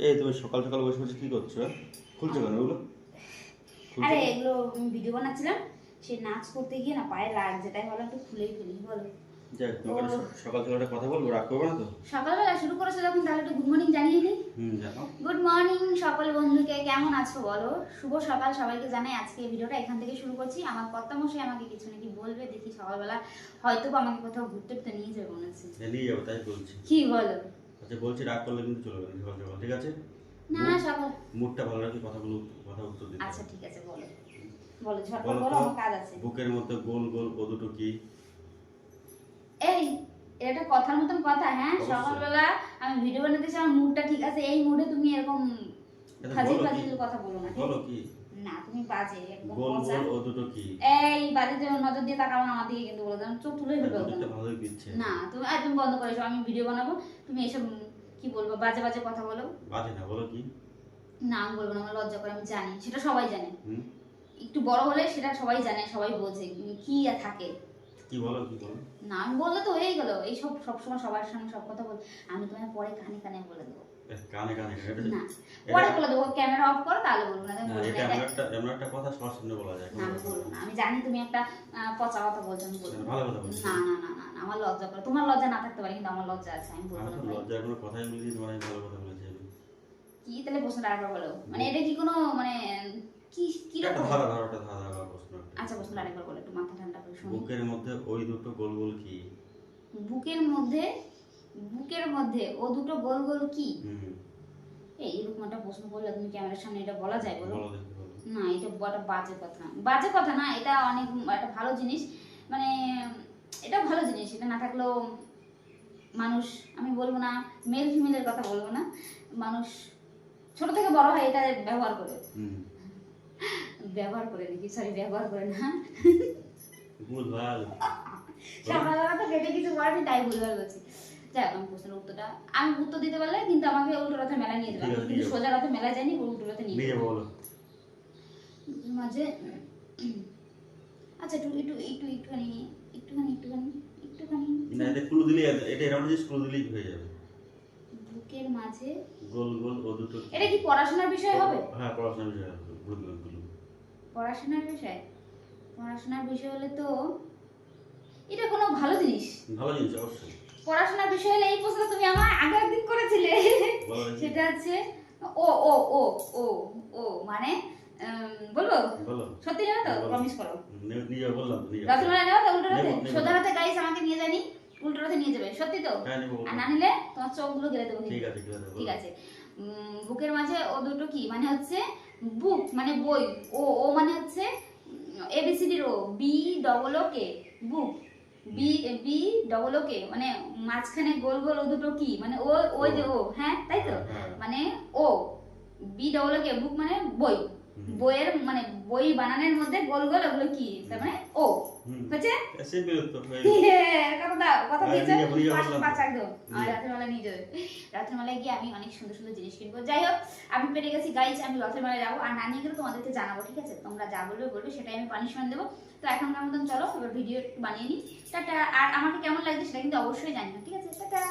এই তুমি সকাল সকাল বসে বসে কি করছো? খুলছো কেন ওগুলো? আরে এগুলো ভিডিও বানাচ্ছিলাম, সে নাচ করতে গিয়ে না পায়ে লাগছে, তাই ভাবলাম একটু খুলেই ফেলি। বলো। যাই তোমাকে সকাল সকাল একটা কথা বলবো, রাগ করবে না তো? সকালবেলা শুরু করেছো যখন, তাহলে একটু গুড মর্নিং জানিয়ে দিই। জানো। গুড মর্নিং সকল বন্ধুকে, কেমন আছো বলো? শুভ সকাল সবাইকে জানাই। আজকে ভিডিওটা এখান থেকে শুরু করছি। আমার কর্তামশাই আমাকে কিছু নাকি বলবে, দেখি সকালবেলা হয়তো বা আমাকে কোথাও ঘুরতে ঘুরতে নিয়ে যাবে মনে হচ্ছে। নিয়ে যাবো তাই বলছি। কি বলো? আচ্ছা বলছি, রাগ করলে কিন্তু চলবে না সকাল সকাল, ঠিক আছে? না না সকাল। মুডটা ভালো রাখি, কথা উত্তর দিতে আচ্ছা হবে। ঠিক আছে, বলো বলো, ঝটপট বলো বলো, তো, আমার কাজ আছে। বুকের মধ্যে গোল গোল ও দুটো কি? এই, এটা কথার মতন কথা? হ্যাঁ, অবশ্যই। সকালবেলা আমি ভিডিও বানাতেছি, আমার মুডটা ঠিক আছে, এই মুডে তুমি এরকম এটা ফাজিল বলো কি? ফাজিল কথা বলো না। বলো কি? না তুমি বাজে একদম গোল পচা। গোল ও দুটো কি? এই বাজে নজর দিয়ে তাকাবো না আমার দিকে, কিন্তু বলে দাও, চোখ তুলে ফেলবো একদম। নজরটা ভালোই দিচ্ছে। না তুমি একদম বন্ধ করে এসো, আমি ভিডিও বানাবো, তুমি এসব কি বলবো বাজে বাজে কথা বলো। বাজে না, বলো কি? না আমি বলবো না, আমার লজ্জা করে, আমি জানি সেটা সবাই জানে। হুম, একটু বড় হলে সেটা সবাই জানে, সবাই বোঝে কি আর থাকে। কি বলো কি বলো? না আমি বললে তো হয়েই গেল, এই সব সবসময় সবার সামনে সব কথা বল। আমি তোমায় পরে কানে কানে বলে দেবো। কানে কানে না পরে বলে দেবো, ক্যামেরা অফ করো তাহলে বলবো না। তুমি বলবো এটা না, এমন একটা কথা সবার সামনে বলা যায় না আমি বলবো না, আমি জানি তুমি একটা পচা কথা বলছো, আমি বলবো না। ভালো কথা বলছি। না না না না না, আমার লজ্জা করে। তোমার লজ্জা না থাকতে পারে, কিন্তু আমার লজ্জা আছে, আমি বলবো আমি না তো ভাই। লজ্জার কোনো কথাই বলিনি, তোমার আমি ভালো কথা বলেছি আমি। কি তাহলে প্রশ্নটা আরেকবার বলো, মানে এটা কি কোনো মানে কি কি একটা রকম? ধারা প্রশ্ন একটা। আচ্ছা প্রশ্নটা আরেকবার বলো, একটু মাথা ঠান্ডা করে শুনি। বুকের মধ্যে ওই দুটো গোল গোল কি? বুকের মধ্যে, বুকের মধ্যে ও দুটো গোল গোল কি? হুম, এই এরকম একটা প্রশ্ন করলে তুমি ক্যামেরার সামনে এটা বলা যায় বলো? বলো দেখি বলো। না এটা বড় বাজে কথা, বাজে কথা না, এটা অনেক একটা ভালো জিনিস। মানে এটা ভালো জিনিস, এটা না থাকলেও মানুষ, আমি বলবো না মেল ফিমেলের কথা বলবো না, মানুষ ছোট থেকে বড় হয় এটা ব্যবহার করে। হুম, ব্যবহার করে নাকি, সরি ব্যবহার করে না। ভুলভাল। সকালবেলা তো পেটে কিছু পড়েনি, তাই ভুলভাল বলছি। যাই হোক, আমি প্রশ্নের উত্তরটা আমি উত্তর দিতে পারলে কিন্তু আমাকে উল্টো রথে মেলা নিয়ে যাবে। ঠিক আছে, আমি কিন্তু নিয়ে সোজা রথে মেলা যাইনি, উল্টো রথে নিয়ে নিয়ে যাবো। বলো। মাঝে আচ্ছা একটু একটু একটু একটুখানি একটুখানি একটুখানি একটুখানি না, এটা ক্লু দিলেই এটা এরকম জিনিস ক্লু দিলেই হয়ে যাবে। বুকের মাঝে গোল গোল ও দুটো কি? এটা কি পড়াশোনার বিষয় হবে? হ্যাঁ, পড়াশোনার বিষয় হবে। ভুল ভুল ভুল। পড়াশোনার বিষয়, পড়াশোনার বিষয় হলে তো এটা কোনো ভালো জিনিস। ভালো জিনিস অবশ্যই। পড়াশোনার বিষয় হলে এই প্রশ্নটা তুমি আমার আগে একদিন করেছিলে। বলো দেখি। সেটা হচ্ছে ও ও ও ও ও মানে বলবো? বলো। সত্যি জানো তো? বলো। প্রমিস করো। নিয়ে বললাম তো, নিয়ে রথমেলা নেওয়া তো উল্টো রথে? নেবো, নেবো। সোজা রথে গাইস আমাকে নিয়ে যায়নি, উল্টো রথে নিয়ে যাবে, সত্যি তো? হ্যাঁ, নেবো। আর না নিলে তোমার চোখগুলো গেলে দেবো। ঠিক আছে, ঠিক আছে, বলো। ঠিক আছে। বুকের মাঝে ও দুটো কি মানে হচ্ছে বুক মানে বই, ও ও মানে হচ্ছে এবিসিডির ও, বি ডবল ও কে, বুক। বি বি ডবল ও কে মানে মাঝখানে গোল গোল ও দুটো কি মানে ও, ওই যে ও, হ্যাঁ তাই তো? হ্যাঁ। মানে ও, বি ডবল ও কে, বুক মানে বই, বইয়ের মানে বই বানানোর মধ্যে গোল গোল ওগুলো কি, তার মানে ও। হচ্ছে সিম্পল উত্তর হয়ে কথা দাও, কথা দিয়েছে নিয়ে পাঁচ বললাম। পাঁচ একদম। আর রাতের বেলা নিয়ে যাবে, রাতের বেলায় গিয়ে আমি অনেক সুন্দর সুন্দর জিনিস কিনবো। যাই হোক, আমি পেরে গেছি গাইজ, আমি রথের মেলায় যাবো, আর না নিয়ে গেলে তোমাদেরকে জানাবো, ঠিক আছে? তোমরা যা বলবে বলবে, সেটাই আমি পানিশমেন্ট দেবো। তো এখনকার মতন চলো এবার ভিডিও একটু বানিয়ে নিই। টাটা। আর আমাকে কেমন লাগছে সেটা কিন্তু অবশ্যই জানিও, ঠিক আছে? টাটা।